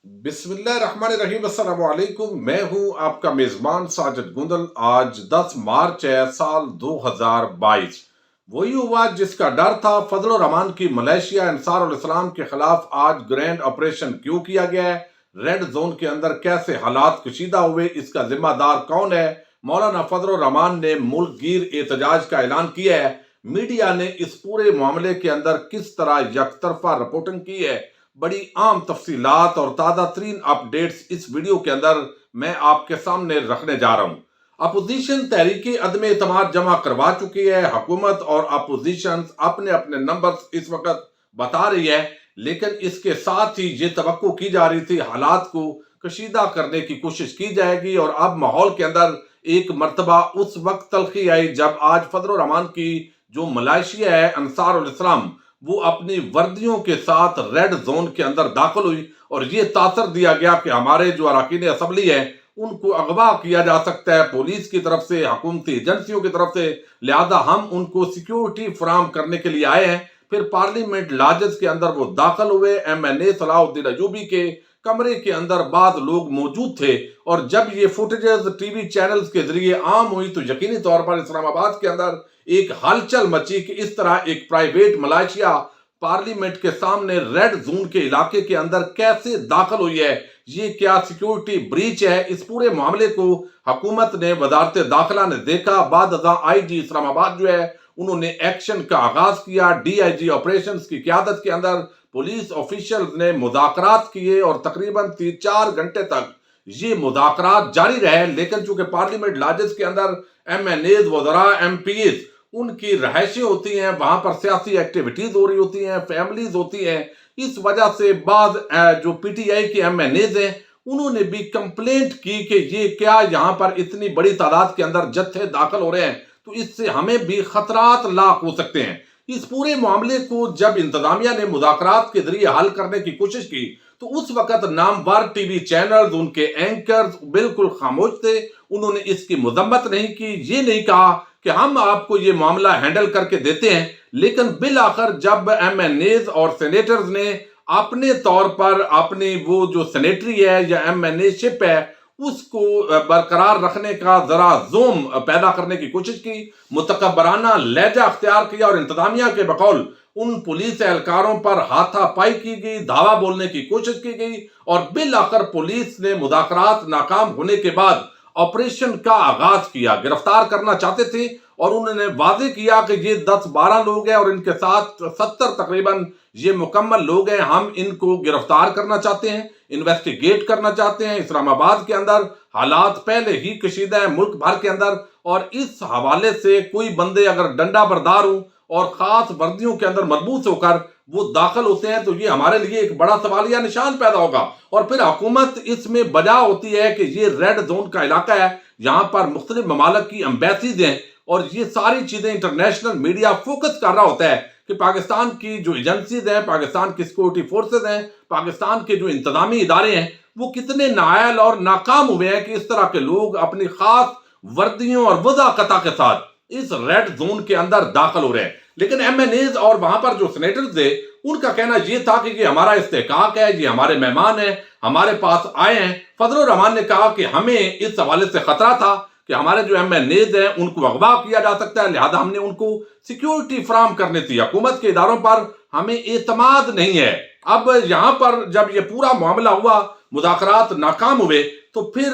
बिस्मिल्लाह रहमान रहीम। अस्सलाम वालेकुम। मैं हूं आपका मेजबान साजिद गुंदल। आज 10 मार्च है, साल 2022। वही हुआ जिसका डर था। फजल रहमान की मलेशिया अंसारुल इस्लाम के खिलाफ आज ग्रैंड ऑपरेशन क्यों किया गया है, रेड जोन के अंदर कैसे हालात कशीदा हुए, इसका जिम्मेदार कौन है। मौलाना फजल रहमान ने मुल्क गिर एहतजाज का ऐलान किया है। मीडिया ने इस पूरे मामले के अंदर किस तरह यकतरफा रिपोर्टिंग की है, बड़ी आम तफसीलात और ताज़ा तरीन अपडेट्स इस वीडियो के अंदर मैं आपके सामने रखने जा रहा हूँ। अपोजिशन तहरीक अदम एतमाद जमा करवा चुकी है। हुकूमत और अपोजिशन अपने अपने नंबर्स इस वक्त बता रही है, लेकिन इसके साथ ही ये तवक्को की जा रही थी हालात को कशीदा करने की कोशिश की जाएगी। और अब माहौल के अंदर एक मरतबा उस वक्त तलखी आई जब आज फजल रहमान की जो मलेशिया है अंसारुल इस्लाम, वो अपनी वर्दियों के साथ रेड जोन के अंदर दाखिल हुई और ये तासर दिया गया कि हमारे जो अरकान असम्बली है उनको अगवा किया जा सकता है पुलिस की तरफ से, हुकूमती एजेंसियों की तरफ से, लिहाजा हम उनको सिक्योरिटी फराम करने के लिए आए हैं। फिर पार्लियामेंट लाजस के अंदर वो दाखिल हुए। MNA सलाहुद्दीन अयूबी के कमरे के अंदर बाद लोग मौजूद थे और जब ये फुटेजेस टीवी चैनल्स के जरिए आम हुई तो यकीनी तौर पर इस्लामाबाद के अंदर एक हलचल मची कि इस तरह एक प्राइवेट मलेशिया पार्लियामेंट के सामने रेड जोन के इलाके के अंदर कैसे दाखिल हुई है, ये क्या सिक्योरिटी ब्रीच है। इस पूरे मामले को हुकूमत ने, वजारत दाखिला ने देखा। बाद IG इस्लामाबाद जो है उन्होंने एक्शन का आगाज किया। DIG ऑपरेशंस की क़यादत के अंदर पुलिस ऑफिशियल्स ने मुज़ाकरात किए और तकरीबन 3-4 घंटे तक ये मुज़ाकरात जारी रहे। लेकिन चूंकि पार्लियामेंट लाजस के अंदर MNAs, वज़रा, MPs उनकी रहायशें होती हैं, वहां पर सियासी एक्टिविटीज हो रही होती हैं, फैमिलीज होती हैं, इस वजह से बाद जो PTI के MNAs हैं उन्होंने भी कंप्लेंट की कि ये क्या यहाँ पर इतनी बड़ी तादाद के अंदर जत्थे दाखिल हो रहे हैं, तो इससे हमें भी खतरात लाक हो सकते हैं। इस पूरे मामले को जब इंतजामिया ने मुज़ाकरात के जरिए हल करने की कोशिश की तो उस वक्त नामवर टीवी चैनल्स, उनके एंकर्स बिल्कुल खामोश थे। उन्होंने इसकी मजम्मत नहीं की, ये नहीं कहा कि हम आपको ये मामला हैंडल करके देते हैं। लेकिन बिल आखिर जब MNAs और सेनेटर्स ने अपने तौर पर अपनी वो जो सेनेटरी है या MNA शिप है उसको बरकरार रखने का जरा जोम पैदा करने की कोशिश की, मुतकब्बराना लहजा अख्तियार किया और इंतजामिया के बकौल उन पुलिस एहलकारों पर हाथापाई की गई, धावा बोलने की कोशिश की गई और बिल आखिर पुलिस ने मुज़ाकरात नाकाम होने के बाद ऑपरेशन का आगाज किया। गिरफ्तार करना चाहते थे और उन्होंने वादे किया कि ये 10-12 लोग हैं और इनके साथ 70 तकरीबन ये मुकम्मल लोग हैं, हम इनको गिरफ्तार करना चाहते हैं, इन्वेस्टिगेट करना चाहते हैं। इस्लामाबाद के अंदर हालात पहले ही कशीदा है मुल्क भर के अंदर, और इस हवाले से कोई बंदे अगर डंडा बरदार हो और खास वर्दियों के अंदर मलबूस होकर वो दाखिल होते हैं तो ये हमारे लिए एक बड़ा सवालिया निशान पैदा होगा। और फिर हुकूमत इसमें बजा होती है कि ये रेड जोन का इलाका है, यहाँ पर मुख्तलिफ ममालिक की एम्बेसीज हैं और ये सारी चीजें इंटरनेशनल मीडिया फोकस कर रहा होता है कि पाकिस्तान की जो एजेंसीज हैं, पाकिस्तान की सिक्योरिटी फोर्सेज हैं, पाकिस्तान के जो इंतजामी इदारे हैं वो कितने नाअहल और नाकाम हुए हैं कि इस तरह के लोग अपनी खास वर्दियों और वज़ाक़त के साथ इस रेड जोन के अंदर दाखिल हो रहे हैं। लेकिन MNAs और वहां पर जो सेनेटर्स थे उनका कहना यह था कि ये हमारा इस्तेकाक है, ये हमारे मेहमान हैं, हमारे पास आए हैं। फजल रहमान ने कहा कि हमें इस हवाले से खतरा था कि हमारे जो MNAs हैं उनको अगवा किया जा सकता है, लिहाजा हमने उनको सिक्योरिटी फराम करनी थी। हुकूमत के इदारों पर हमें एतमाद नहीं है। अब यहां पर जब ये पूरा मामला हुआ, मुज़ाकरात नाकाम हुए, तो फिर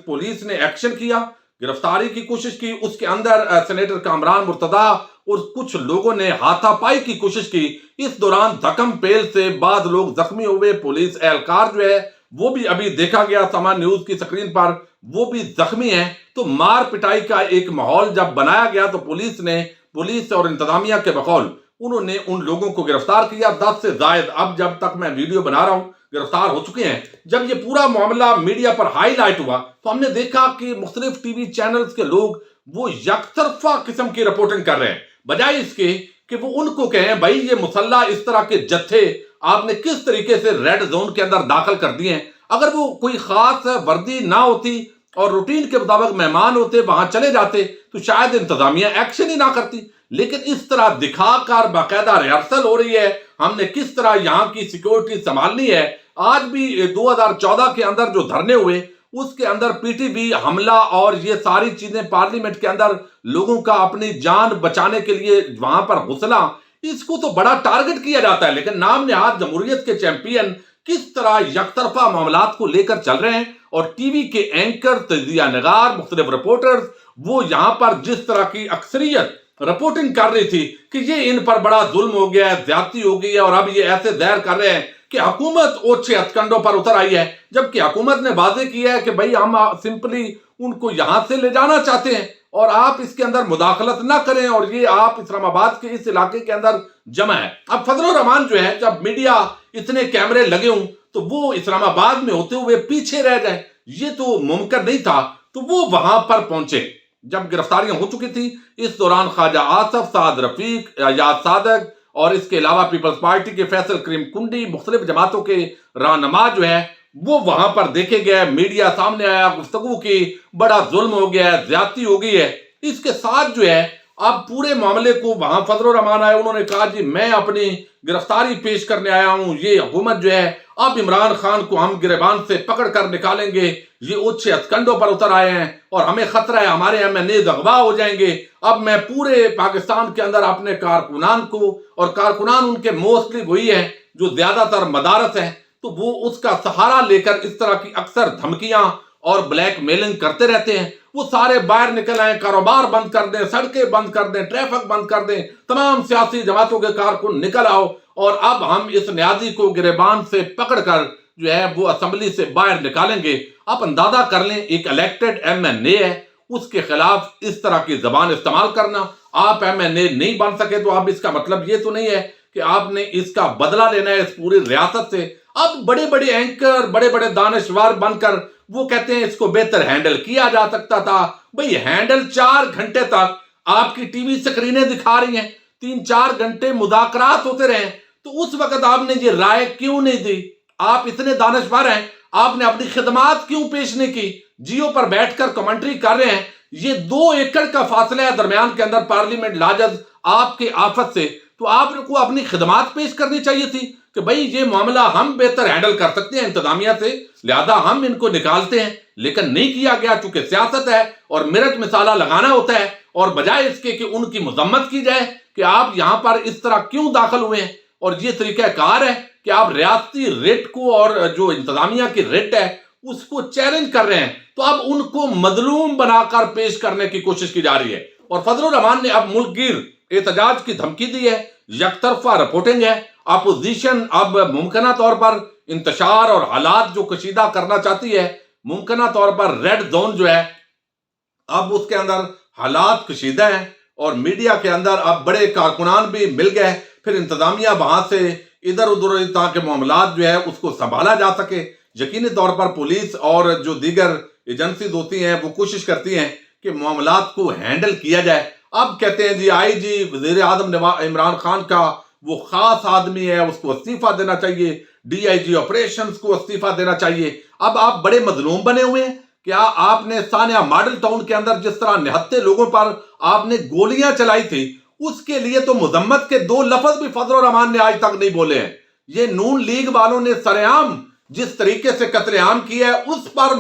पुलिस ने एक्शन किया, गिरफ्तारी की कोशिश की। उसके अंदर सेनेटर कामरान मुर्तजा और कुछ लोगों ने हाथापाई की कोशिश की। इस दौरान धक्म पेल से बाद लोग जख्मी हुए। पुलिस एहलकार जो है वो भी अभी देखा गया समान न्यूज की स्क्रीन पर, वो भी जख्मी है। तो मार पिटाई का एक माहौल जब बनाया गया तो पुलिस और इंतजामिया के बकौल उन्होंने उन लोगों को गिरफ्तार किया। 10 से जायद अब जब तक मैं वीडियो बना रहा हूं गिरफ्तार हो चुके हैं। जब ये पूरा मामला मीडिया पर हाईलाइट हुआ तो हमने देखा कि मुख्तलिफ टीवी चैनल्स के लोग वो यकतरफा किस्म की रिपोर्टिंग कर रहे हैं, बजाय इसके कि वो उनको कहें भाई ये मुसल्ला इस तरह के जत्थे आपने किस तरीके से रेड जोन के अंदर दाखिल कर दिए हैं। अगर वो कोई खास वर्दी ना होती और रूटीन के मुताबिक मेहमान होते, वहां चले जाते, तो शायद इंतजामिया एक्शन ही ना करती। लेकिन इस तरह दिखाकर बाकायदा रिहर्सल हो रही है, हमने किस तरह यहाँ की सिक्योरिटी संभालनी है, آج بھی 2014 کے اندر جو دھرنے ہوئے اس کے اندر پی ٹی وی حملہ اور یہ ساری چیزیں پارلیمنٹ کے اندر لوگوں کا اپنی جان بچانے کے لیے وہاں پر غسلہ، اس کو تو بڑا ٹارگٹ کیا جاتا ہے، لیکن نام نہاد جمہوریت کے چیمپئن کس طرح یک طرفہ معاملات کو لے کر چل رہے ہیں، اور ٹی وی کے اینکر، تجزیہ نگار، مختلف رپورٹرز، وہ یہاں پر جس طرح کی اکثریت رپورٹنگ کر رہی تھی کہ یہ ان پر بڑا ظلم ہو گیا ہے، زیادتی ہو گئی ہے، اور اب یہ ایسے ظاہر کر رہے ہیں کہ حکومت اوچھے ہتھ پر اتر آئی ہے، جبکہ حکومت نے واضح کیا ہے کہ بھئی ہم سمپلی ان کو یہاں سے لے جانا چاہتے ہیں اور آپ اس کے اندر مداخلت نہ کریں، اور یہ آپ اسلام آباد کے اس علاقے کے اندر جمع ہے۔ اب فضل الرحمان جو ہے، جب میڈیا اتنے کیمرے لگے ہوں تو وہ اسلام آباد میں ہوتے ہوئے پیچھے رہ جائے، یہ تو ممکن نہیں تھا، تو وہ وہاں پر پہنچے جب گرفتاریاں ہو چکی تھی۔ اس دوران خواجہ آصف، سعد رفیق، ایاز صادق اور اس کے علاوہ پیپلز پارٹی کے فیصل کریم کنڈی، مختلف جماعتوں کے رہنما جو ہے وہ وہاں پر دیکھے گئے، میڈیا سامنے آیا، گفتگو کی، بڑا ظلم ہو گیا ہے، زیادتی ہو گئی ہے۔ اس کے ساتھ جو ہے اب پورے معاملے کو وہاں فضل الرحمان آئے، انہوں نے کہا جی میں اپنی گرفتاری پیش کرنے آیا ہوں، یہ حکومت جو ہے اب عمران خان کو ہم گریبان سے پکڑ کر نکالیں گے، یہ اونچے ہتھکنڈوں پر اتر آئے ہیں اور ہمیں خطرہ ہے ہمارے MNAs اغوا ہو جائیں گے۔ اب میں پورے پاکستان کے اندر اپنے کارکنان کو، اور کارکنان ان کے موسٹلی وہی ہیں جو زیادہ تر مدارس ہیں، تو وہ اس کا سہارا لے کر اس طرح کی اکثر دھمکیاں اور بلیک میلنگ کرتے رہتے ہیں، وہ سارے باہر نکل آئیں، کاروبار بند کر دیں، سڑکیں بند کر دیں، ٹریفک بند کر دیں، تمام سیاسی جماعتوں کے کارکن نکل آؤ، اور اب ہم اس نیازی کو گریبان سے پکڑ کر جو ہے وہ اسمبلی سے باہر نکالیں گے۔ آپ اندازہ کر لیں، ایک الیکٹڈ MNA ہے، اس کے خلاف اس طرح کی زبان استعمال کرنا، آپ MNA نہیں بن سکے تو اب اس کا مطلب یہ تو نہیں ہے کہ آپ نے اس کا بدلہ لینا ہے اس پوری ریاست سے۔ اب بڑے بڑے اینکر، بڑے بڑے دانشور بن کر وہ کہتے ہیں اس کو بہتر ہینڈل کیا جا سکتا تھا۔ بھئی ہینڈل 4 گھنٹے تک آپ کی ٹی وی سکرینیں دکھا رہی ہیں، 3-4 گھنٹے مذاکرات ہوتے رہے، تو اس وقت آپ نے یہ رائے کیوں نہیں دی؟ آپ اتنے دانشور ہیں، آپ نے اپنی خدمات کیوں پیش نہیں کی؟ جیو پر بیٹھ کر کمنٹری کر رہے ہیں، یہ 2 ایکڑ کا فاصلہ ہے درمیان کے اندر پارلیمنٹ لاجز آپ کے آفت سے، تو آپ کو اپنی خدمات پیش کرنی چاہیے تھی کہ بھئی یہ معاملہ ہم بہتر ہینڈل کر سکتے ہیں انتظامیہ سے، لہذا ہم ان کو نکالتے ہیں، لیکن نہیں کیا گیا، چونکہ سیاست ہے اور مرچ مسالہ لگانا ہوتا ہے، اور بجائے اس کے کہ ان کی مذمت کی جائے کہ آپ یہاں پر اس طرح کیوں داخل ہوئے ہیں، اور یہ طریقہ کار ہے کہ آپ ریاستی ریٹ کو اور جو انتظامیہ کی ریٹ ہے اس کو چیلنج کر رہے ہیں، تو اب ان کو مظلوم بنا کر پیش کرنے کی کوشش کی جا رہی ہے۔ اور فضل الرحمان نے اب ملک گیر احتجاج کی دھمکی دی ہے، یک طرفہ رپورٹنگ ہے، اپوزیشن اب ممکنہ طور پر انتشار اور حالات جو کشیدہ کرنا چاہتی ہے، ممکنہ طور پر ریڈ زون جو ہے اب اس کے اندر حالات کشیدہ ہیں، اور میڈیا کے اندر اب بڑے کارکنان بھی مل گئے، پھر انتظامیہ وہاں سے ادھر ادھر تاکہ معاملات جو ہے اس کو سنبھالا جا سکے۔ یقینی طور پر پولیس اور جو دیگر ایجنسیز ہوتی ہیں وہ کوشش کرتی ہیں کہ معاملات کو ہینڈل کیا جائے۔ اب کہتے ہیں جی آئی جی وزیر اعظم عمران خان کا وہ خاص آدمی ہے، اس کو استعفیٰ دینا چاہیے، DIG آپریشنز کو استعفیٰ دینا چاہیے۔ اب آپ بڑے مظلوم بنے ہوئے ہیں۔ کیا آپ نے سانیہ ماڈل ٹاؤن کے اندر جس طرح نہتے لوگوں پر آپ نے گولیاں چلائی تھی، اس کے لیے تو مذمت کے 2 لفظ بھی فضل الرحمان نے آج تک نہیں بولے ہیں۔ یہ نون لیگ والوں نے سر عام جس طریقے سے قتل عام کیا ہے اس پر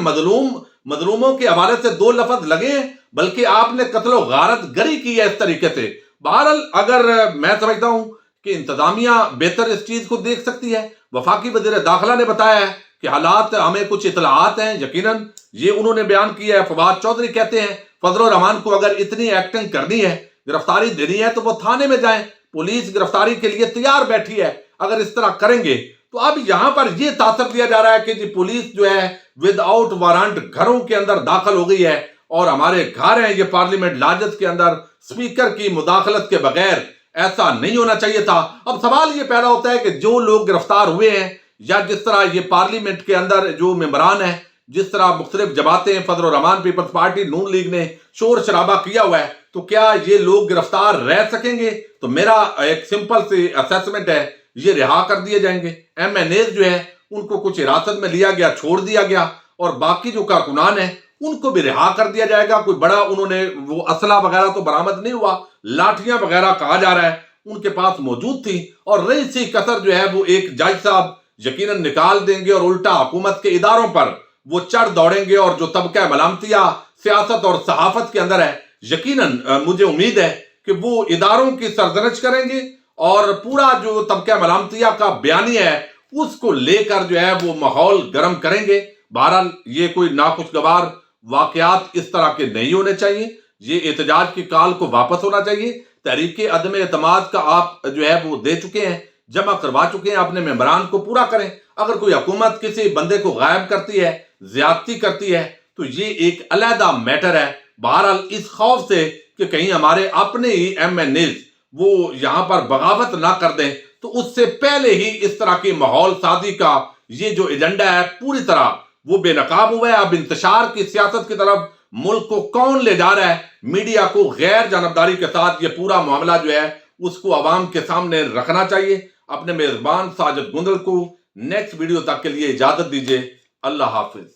مظلوموں کے حوالے سے 2 لفظ لگے ہیں، بلکہ آپ نے قتل و غارت گری کی ہے اس طریقے سے۔ بہرحال اگر میں سمجھتا ہوں کہ انتظامیہ بہتر اس چیز کو دیکھ سکتی ہے، وفاقی وزیر داخلہ نے بتایا ہے کہ حالات ہمیں کچھ اطلاعات ہیں، یقیناً یہ انہوں نے بیان کیا ہے۔ فواد چودھری کہتے ہیں فضل الرحمان کو اگر اتنی ایکٹنگ کرنی ہے، گرفتاری دینی ہے، تو وہ تھانے میں جائیں، پولیس گرفتاری کے لیے تیار بیٹھی ہے۔ اگر اس طرح کریں گے تو اب یہاں پر یہ تاثر دیا جا رہا ہے کہ جی پولیس جو ہے ود آؤٹ وارنٹ گھروں کے اندر داخل ہو گئی ہے، اور ہمارے گھر ہیں یہ پارلیمنٹ لاجز کے اندر، سپیکر کی مداخلت کے بغیر ایسا نہیں ہونا چاہیے تھا۔ اب سوال یہ پیدا ہوتا ہے کہ جو لوگ گرفتار ہوئے ہیں، یا جس طرح یہ پارلیمنٹ کے اندر جو ممبران ہیں، جس طرح مختلف جماعتیں، فضل الرحمان، پیپلز پارٹی، نون لیگ نے شور شرابہ کیا ہوا ہے، تو کیا یہ لوگ گرفتار رہ سکیں گے؟ تو میرا ایک سمپل سی اسیسمنٹ ہے، یہ رہا کر دیے جائیں گے۔ MNAs جو ہیں ان کو کچھ حراست میں لیا گیا، چھوڑ دیا گیا، اور باقی جو کارکنان ہیں ان کو بھی رہا کر دیا جائے گا۔ کوئی بڑا انہوں نے وہ اسلحہ وغیرہ تو برآمد نہیں ہوا، لاٹھیاں وغیرہ کہا جا رہا ہے ان کے پاس موجود تھی، اور رہی سی کسر جو ہے وہ ایک جج صاحب यकीनन निकाल देंगे और उल्टा हुकूमत के इदारों पर वो चढ़ दौड़ेंगे। और जो तबका मलामतिया सियासत और सहाफत के अंदर है, यकीनन मुझे उम्मीद है कि वो इदारों की सरजनश करेंगे और पूरा जो तबका मलामतिया का बयानिया है उसको लेकर जो है वो माहौल गर्म करेंगे। बहरहाल ये कोई नाखुशगवार वाकयात इस तरह के नहीं होने चाहिए। ये एहतजाज की काल को वापस होना चाहिए। तहरीक अदम एतमाद का आप जो है वो दे चुके हैं, जमा करवा चुके हैं, अपने मेंबरान को पूरा करें। अगर कोई हुकूमत किसी बंदे को गायब करती है, ज्यादती करती है, तो ये एक अलहदा मैटर है। बहरहाल इस खौफ से कि कहीं हमारे अपने ही MNAs वो यहां पर बगावत ना कर दें, तो उससे पहले ही इस तरह की माहौल साजी का ये जो एजेंडा है पूरी तरह वो बेनकाब हुआ है। अब इंतशार की सियासत की तरफ मुल्क को कौन ले जा रहा है, मीडिया को गैर जानबदारी के साथ ये पूरा मामला जो है उसको आवाम के सामने रखना चाहिए। अपने मेजबान साजिद गुंदल को नेक्स्ट वीडियो तक के लिए इजाजत दीजिए। अल्लाह हाफिज।